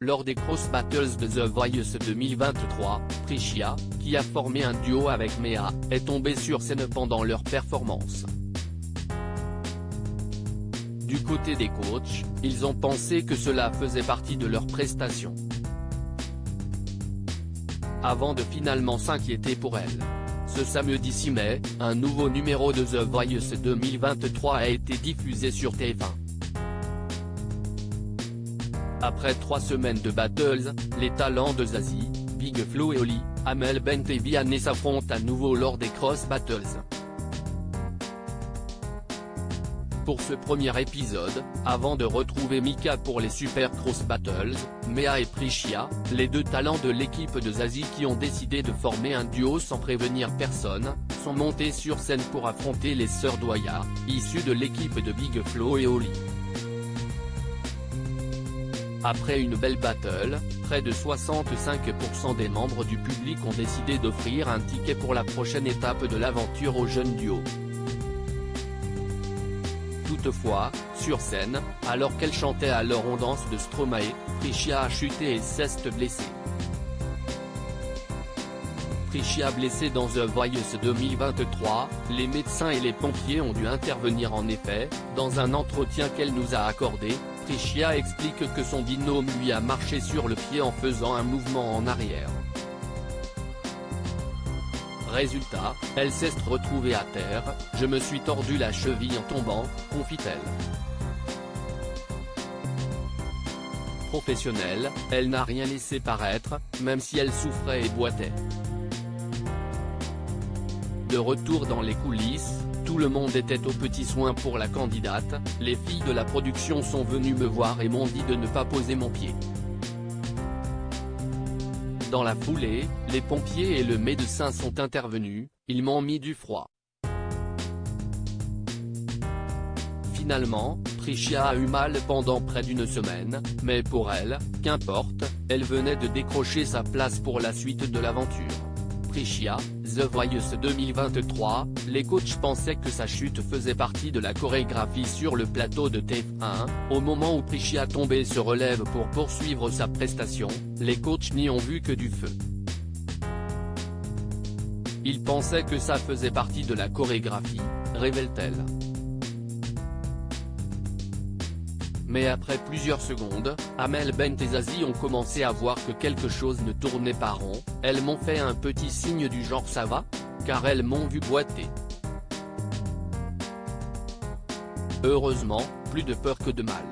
Lors des Cross Battles de The Voice 2023, Tricia, qui a formé un duo avec Mea, est tombée sur scène pendant leur performance. Du côté des coachs, ils ont pensé que cela faisait partie de leur prestation, avant de finalement s'inquiéter pour elle. Ce samedi 6 mai, un nouveau numéro de The Voice 2023 a été diffusé sur TF1. Après 3 semaines de battles, les talents de Zazie, Big Flo et Oli, Amel Bent et Vianney s'affrontent à nouveau lors des Cross Battles. Pour ce premier épisode, avant de retrouver Mika pour les Super Cross Battles, Mea et Tricia, les deux talents de l'équipe de Zazie qui ont décidé de former un duo sans prévenir personne, sont montés sur scène pour affronter les sœurs Doya, issues de l'équipe de Big Flo et Oli. Après une belle battle, près de 65% des membres du public ont décidé d'offrir un ticket pour la prochaine étape de l'aventure au jeune duo. Toutefois, sur scène, alors qu'elle chantait Alors on danse de Stromae, Tricia a chuté et s'est blessée. Tricia blessée dans The Voice 2023, les médecins et les pompiers ont dû intervenir. En effet, dans un entretien qu'elle nous a accordé, Tricia explique que son binôme lui a marché sur le pied en faisant un mouvement en arrière. Résultat, elle s'est retrouvée à terre, « Je me suis tordu la cheville en tombant », confie-t-elle. Professionnelle, elle n'a rien laissé paraître, même si elle souffrait et boitait. De retour dans les coulisses, tout le monde était aux petits soins pour la candidate, les filles de la production sont venues me voir et m'ont dit de ne pas poser mon pied. Dans la foulée, les pompiers et le médecin sont intervenus, ils m'ont mis du froid. Finalement, Tricia a eu mal pendant près d'une semaine, mais pour elle, qu'importe, elle venait de décrocher sa place pour la suite de l'aventure. Tricia, The Voice 2023, les coachs pensaient que sa chute faisait partie de la chorégraphie sur le plateau de TF1, au moment où Tricia tombait se relève pour poursuivre sa prestation, les coachs n'y ont vu que du feu. Ils pensaient que ça faisait partie de la chorégraphie, révèle-t-elle. Mais après plusieurs secondes, Amel Bent et Zazie ont commencé à voir que quelque chose ne tournait pas rond, elles m'ont fait un petit signe du genre ça va, car elles m'ont vu boiter. Heureusement, plus de peur que de mal.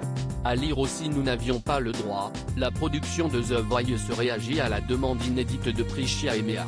À lire aussi nous n'avions pas le droit, la production de The Voice réagit à la demande inédite de Tricia et Mea.